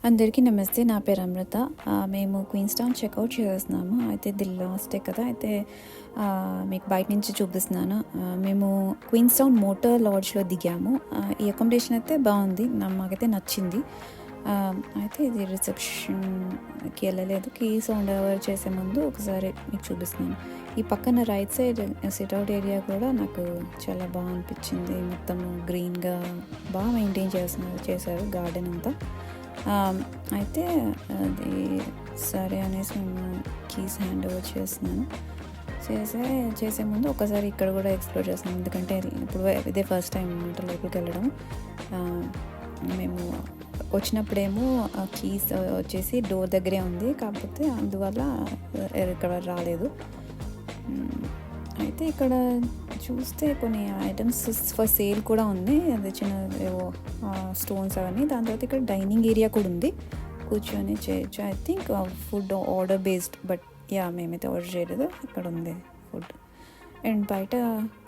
అందరికీ నమస్తే. నా పేరు అమృత. మేము క్వీన్స్‌టౌన్ చెక్‌ఔట్ చేసేస్తున్నాము. అయితే ఇది లాస్ట్ డే కదా! అయితే మీకు బయట నుంచి చూపిస్తున్నాను. మేము క్వీన్స్‌టౌన్ మోటార్ లాడ్జ్‌లో దిగాము. ఈ అకామిడేషన్ అయితే బాగుంది. మాకైతే నచ్చింది. అయితే ఇది రిసెప్షన్‌కి వెళ్ళలేదు. కీస్ హ్యాండ్ ఓవర్ చేసే ముందు ఒకసారి మీకు చూపిస్తున్నాను. ఈ పక్కన రైట్ సైడ్ సిట్అవుట్ ఏరియా కూడా నాకు చాలా బాగా అనిపించింది. మొత్తం గ్రీన్‌గా బాగా మెయింటైన్ చేశారు గార్డెన్ అంతా. అయితే అది సరే అనేసి మేము కీస్ హ్యాండ్ ఓవర్ చేస్తున్నాను. చేసే ముందు ఒకసారి ఇక్కడ కూడా ఎక్స్ప్లోర్ చేస్తాను. ఎందుకంటే ఇప్పుడు ఇదే ఫస్ట్ టైం అనమాట లోపలికి వెళ్ళడం. మేము వచ్చినప్పుడేమో కీస్ వచ్చేసి డోర్ దగ్గరే ఉంది, కాకపోతే అందువల్ల ఇక్కడ రాలేదు. అయితే ఇక్కడ చూస్తే కొన్ని ఐటమ్స్ ఫర్ సేల్ కూడా ఉంది. అది చిన్న ఏవో స్టోన్స్ అవన్నీ. దాని తర్వాత ఇక్కడ డైనింగ్ ఏరియా కూడా ఉంది, కూర్చొని చేయొచ్చు. I think food order based, but మేమైతే ఆర్డర్ చేయలేదు. ఇక్కడ ఉంది ఫుడ్. అండ్ బయట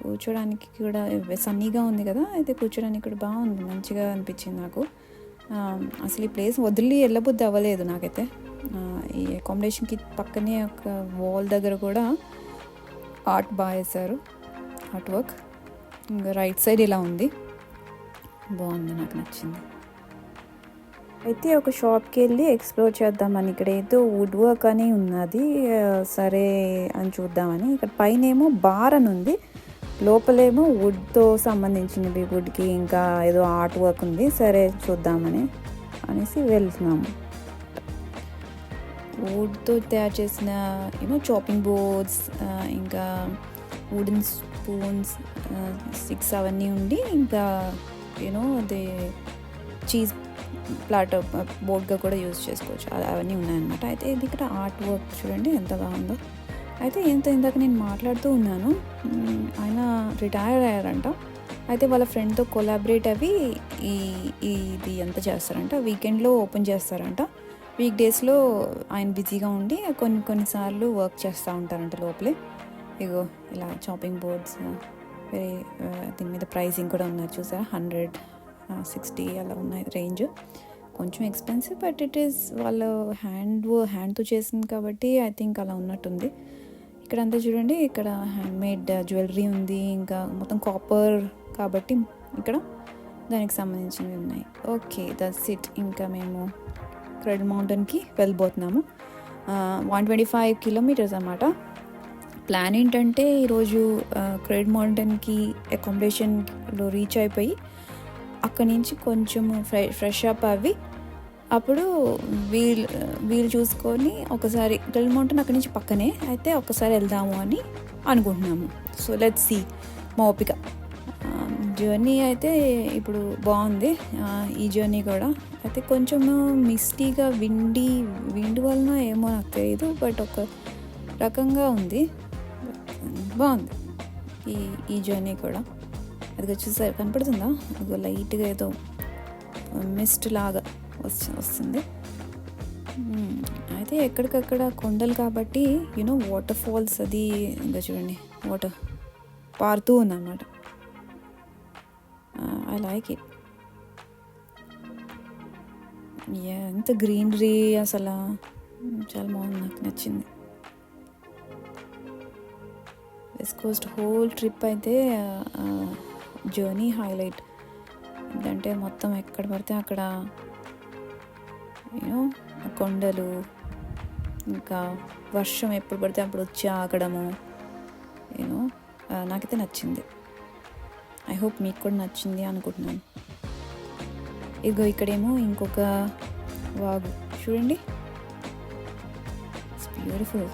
కూర్చోడానికి కూడా సన్నీగా ఉంది కదా, అయితే కూర్చోడానికి కూడా బాగుంది, మంచిగా అనిపించింది నాకు. అసలు ఈ ప్లేస్ వదిలి వెళ్ళబుద్ధి అవ్వలేదు నాకైతే. ఈ అకామిడేషన్కి పక్కనే ఒక వాల్ దగ్గర కూడా ఆర్ట్ బాగా వేశారు, ఆర్ట్ వర్క్. ఇంకా రైట్ సైడ్ ఇలా ఉంది, బాగుంది, నాకు నచ్చింది. అయితే ఒక షాప్కి వెళ్ళి ఎక్స్ప్లోర్ చేద్దామని, ఇక్కడ ఏదో వుడ్ వర్క్ అని ఉన్నది, సరే అని చూద్దామని. ఇక్కడ పైన ఏమో బార్ అని ఉంది, లోపలేమో వుడ్తో సంబంధించినవి, వుడ్కి ఇంకా ఏదో ఆర్ట్ వర్క్ ఉంది, సరే చూద్దామని అనేసి వెళ్తున్నాము. వుడ్తో తయారు చేసిన చాపింగ్ బోర్డ్స్, ఇంకా వుడెన్ స్పూన్స్, స్టిక్స్ అవన్నీ ఉండి, ఇంకా అది చీజ్ ప్లాటర్ బోర్డ్గా కూడా యూజ్ చేసుకోవచ్చు, అవన్నీ ఉన్నాయన్నమాట. అయితే ఇది ఇక్కడ ఆర్ట్ వర్క్ చూడండి ఎంత బాగుందో. అయితే ఇందాక నేను మాట్లాడుతూ ఉన్నాను, ఆయన రిటైర్ అయ్యారంట. అయితే వాళ్ళ ఫ్రెండ్తో కొలాబరేట్ అవి ఇది ఎంత చేస్తారంట, వీకెండ్లో ఓపెన్ చేస్తారంట. వీక్ డేస్లో ఆయన బిజీగా ఉండి కొన్నిసార్లు వర్క్ చేస్తూ ఉంటారంట లోపలే. ఇగో ఇలా చాపింగ్ బోర్డ్స్, దీని మీద ప్రైసింగ్ కూడా ఉన్నారు చూసారా, 160 అలా ఉన్నాయి రేంజ్. కొంచెం ఎక్స్పెన్సివ్, బట్ ఇట్ ఈస్ వాళ్ళు హ్యాండ్తో చేసింది కాబట్టి ఐ థింక్ అలా ఉన్నట్టుంది. ఇక్కడ అంతా చూడండి, ఇక్కడ హ్యాండ్మేడ్ జ్యువెలరీ ఉంది, ఇంకా మొత్తం కాపర్ కాబట్టి ఇక్కడ దానికి సంబంధించినవి ఉన్నాయి. Okay, that's it. ఇంకా మేము క్రెడిల్ మౌంటైన్కి వెళ్ళిపోతున్నాము. 125 కిలోమీటర్స్ అన్నమాట. ప్లాన్ ఏంటంటే ఈరోజు క్రెడిల్ మౌంటైన్కి అకామిడేషన్లో రీచ్ అయిపోయి అక్కడి నుంచి కొంచెం ఫ్రెష్ అప్ అవి అప్పుడు వీలు చూసుకొని ఒకసారి క్రెడిల్ మౌంటైన్ అక్కడి నుంచి పక్కనే, అయితే ఒకసారి వెళ్దాము అని అనుకుంటున్నాము. సో లెట్స్ సీ, మా ఓపిక. జర్నీ అయితే ఇప్పుడు బాగుంది, ఈ జర్నీ కూడా. అయితే కొంచెం మిస్టీగా విండ్ వలన ఏమో నాకు తెలియదు, బట్ ఒక రకంగా ఉంది, బాగుంది ఈ జర్నీ కూడా. అది వచ్చేసరి కనపడుతుందా, అది లైట్గా ఏదో మిస్ట్ లాగా వస్తుంది. అయితే ఎక్కడికక్కడ కొండలు కాబట్టి వాటర్ ఫాల్స్, అది ఇంకా చూడండి వాటర్ పారుతూ ఉందన్నమాట. I like it. ఎంత గ్రీనరీ, అసలు చాలా బాగుంది, నాకు నచ్చింది. వెస్ట్ కోస్ట్ హోల్ ట్రిప్ అయితే జర్నీ హైలైట్. ఎందుకంటే మొత్తం ఎక్కడ పడితే అక్కడ కొండలు, ఇంకా వర్షం ఎప్పుడు పడితే అప్పుడు వచ్చి ఆగడము, నాకైతే నచ్చింది. ఐ హోప్ మీకు కూడా నచ్చింది అనుకుంటున్నాను. ఇదిగో ఇక్కడేమో ఇంకొక వాగు చూడండి, ఇట్స్ బ్యూటిఫుల్.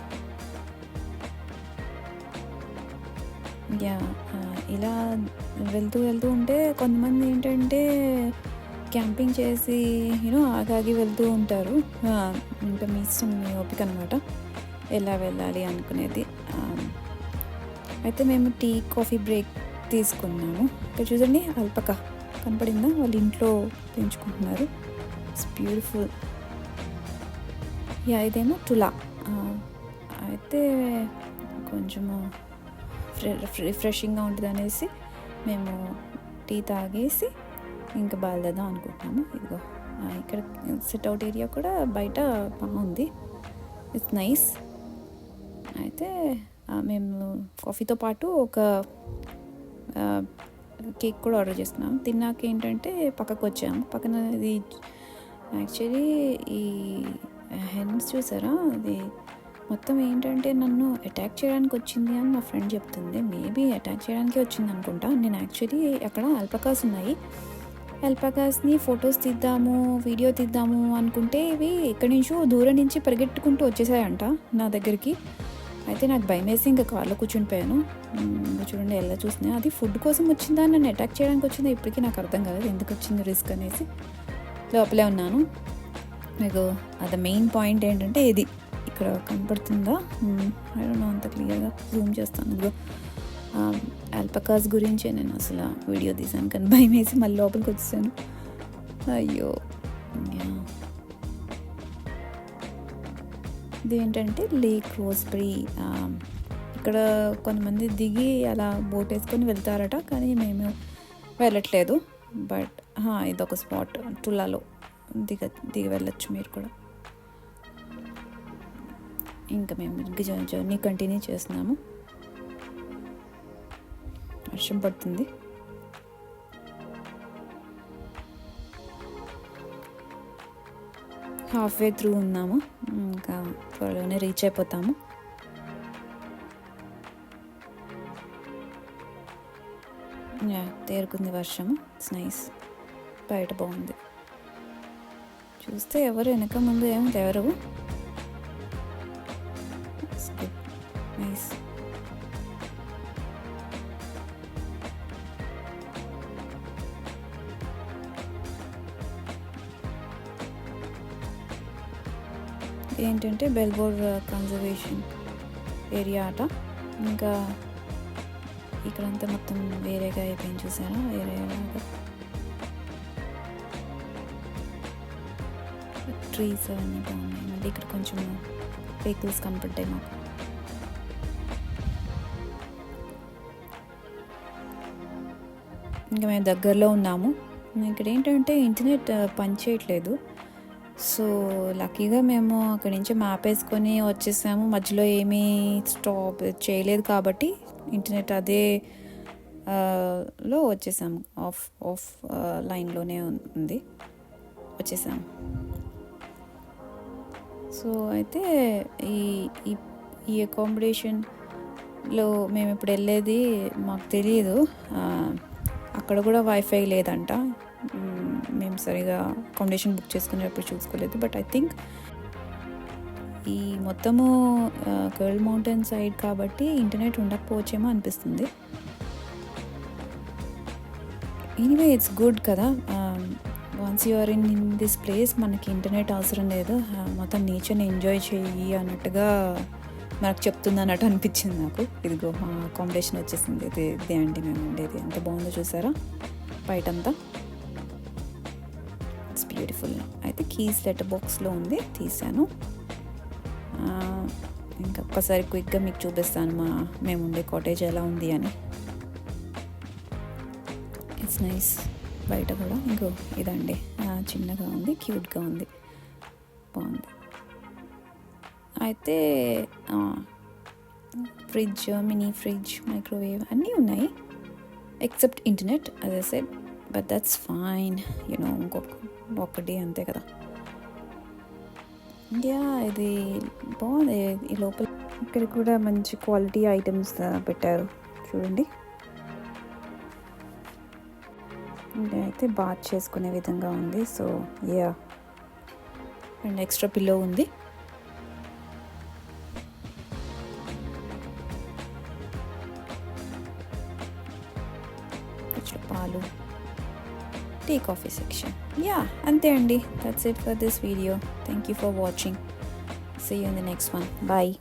ఇలా వెళ్తూ ఉంటే కొంతమంది ఏంటంటే క్యాంపింగ్ చేసి ఆగాగి వెళ్తూ ఉంటారు. ఇంకా మీ ఇష్టం, మీ ఓపిక అనమాట ఎలా వెళ్ళాలి అనుకునేది. అయితే మేము టీ కాఫీ బ్రేక్ తీసుకున్నాము. ఇక్కడ చూడండి, అల్పక కనపడిందా, వాళ్ళ ఇంట్లో పెంచుకుంటున్నారు. It's beautiful. ఇదేమో టులా. అయితే కొంచెము రిఫ్రెషింగ్గా ఉంటుంది అనేసి మేము టీ తాగేసి ఇంకా బయలుదేరదాం అనుకుంటున్నాము. ఇదిగో ఇక్కడ సిట్అవుట్ ఏరియా కూడా బయట బాగుంది, ఇట్స్ నైస్. అయితే మేము కాఫీతో పాటు ఒక కేక్ కూడా ఆర్డర్ చేస్తున్నాం. తిన్నాక ఏంటంటే పక్కకు వచ్చాము. పక్కన ఇది యాక్చువల్లీ ఈ హెన్స్ చూసారా, అది మొత్తం ఏంటంటే నన్ను అటాక్ చేయడానికి వచ్చింది అని మా ఫ్రెండ్ చెప్తుంది. మేబీ అటాక్ చేయడానికి వచ్చింది అనుకుంటా. నేను యాక్చువల్లీ అక్కడ అల్పకాస్ ఉన్నాయి, అల్పకాస్ని ఫొటోస్ తీద్దాము, వీడియో తీద్దాము అనుకుంటే ఇవి ఎక్కడి నుంచో దూరం నుంచి పరిగెట్టుకుంటూ వచ్చేసాయంట నా దగ్గరికి. అయితే నాకు భయం వేసి ఇంకా కార్లో కూర్చునిపోయాను. చూడండి ఎలా చూస్తున్నాయి. అది ఫుడ్ కోసం వచ్చిందా, నన్ను అటాక్ చేయడానికి వచ్చిందా ఇప్పటికీ నాకు అర్థం కాలేదు, ఎందుకు వచ్చింది రిస్క్ అనేసి లోపలే ఉన్నాను. మీకు అది మెయిన్ పాయింట్ ఏంటంటే ఇది ఇక్కడ కనపడుతుందా, ఐ డోంట్ నో అంత క్లియర్గా జూమ్ చేస్తాను. ఇదిగో అల్పకాస్ గురించే నేను అసలు వీడియో తీసాను, కానీ భయం వేసి మళ్ళీ లోపలికి వచ్చేసాను. అయ్యో, ఇది ఏంటంటే లేక్ రోస్బెరీ. ఇక్కడ కొంతమంది దిగి అలా బోట్ వేసుకొని వెళ్తారట, కానీ మేము వెళ్ళట్లేదు. బట్ ఇదొక స్పాట్, టులాలో దిగి వెళ్ళచ్చు మీరు కూడా. ఇంకా మేము జర్నీ కంటిన్యూ చేస్తున్నాము. వర్షం పడుతుంది. హాఫ్వే త్రూ ఉన్నాము, ఇంకా త్వరలోనే రీచ్ అయిపోతాము. తేరుకుంది వర్షము, ఇట్స్ నైస్. బయట బాగుంది చూస్తే, ఎవరు వెనక ముందు ఏమి ఎవరు. నైస్. ఏంటంటే బెల్బోర్ కన్జర్వేషన్ ఏరియా అట. ఇంకా ఇక్కడంతా మొత్తం వేరేగా అయిపోయింది చూసారా, వేరేగా ట్రీస్ అవన్నీ బాగున్నాయి. మళ్ళీ ఇక్కడ కొంచెం వెహికల్స్ కనపడ్డాయి మాకు. ఇంకా మేము దగ్గరలో ఉన్నాము. ఇక్కడ ఏంటంటే ఇంటర్నెట్ పనిచేయట్లేదు. సో లక్కీగా మేము అక్కడి నుంచి మ్యాప్ వేసుకొని వచ్చేసాము. మధ్యలో ఏమీ స్టాప్ చేయలేదు కాబట్టి ఇంటర్నెట్ అదే లో వచ్చేసాము. ఆఫ్ లైన్లోనే ఉంది, వచ్చేసాము. సో అయితే ఈ అకామిడేషన్లో మేము ఇప్పుడు వెళ్ళేది మాకు తెలియదు. అక్కడ కూడా వైఫై లేదంట. మేము సరిగా అకామిడేషన్ బుక్ చేసుకునేటప్పుడు చూసుకోలేదు. బట్ ఐ థింక్ ఈ మొత్తము కర్ల్ మౌంటైన్ సైడ్ కాబట్టి ఇంటర్నెట్ ఉండకపోవచ్చేమో అనిపిస్తుంది. ఎనీవే ఇట్స్ గుడ్ కదా, once you are in this place మనకి ఇంటర్నెట్ అవసరం లేదు, మొత్తం నేచర్ని ఎంజాయ్ చెయ్యి అన్నట్టుగా మనకు చెప్తుంది అన్నట్టు అనిపించింది నాకు. ఇదిగో మా అకామిడేషన్ వచ్చేసింది. ఇదే అండి మేము ఉండేది. ఎంత బాగుందో చూసారా బయటంతా, ఇట్స్ బ్యూటిఫుల్. అయితే కీస్ లెటర్ బాక్స్లో ఉంది, తీసాను. ఇంకా ఒక్కసారి క్విక్గా మీకు చూపిస్తాను మేము ఉండే కాటేజ్ ఎలా ఉంది అని. It's nice. బయట కూడా ఇంకో ఇదండి, చిన్నగా ఉంది, క్యూట్గా ఉంది, బాగుంది. అయితే ఫ్రిడ్జ్, మినీ ఫ్రిడ్జ్, మైక్రోవేవ్ అన్నీ ఉన్నాయి except internet as I said, but that's fine, you know. ఒక్కటి అంతే కదా. ఇండియా ఇది బాగుంది. ఈ లోపల ఇక్కడ కూడా మంచి క్వాలిటీ ఐటమ్స్ పెట్టారు చూడండి. అయితే బాత్ చేసుకునే విధంగా ఉంది. So yeah, and extra pillow ఉంది. పాలు, టీ, కాఫీ సెక్షన్. యా, అంతే అండి. That's it for this video. Thank you for watching. See you in the next one. Bye.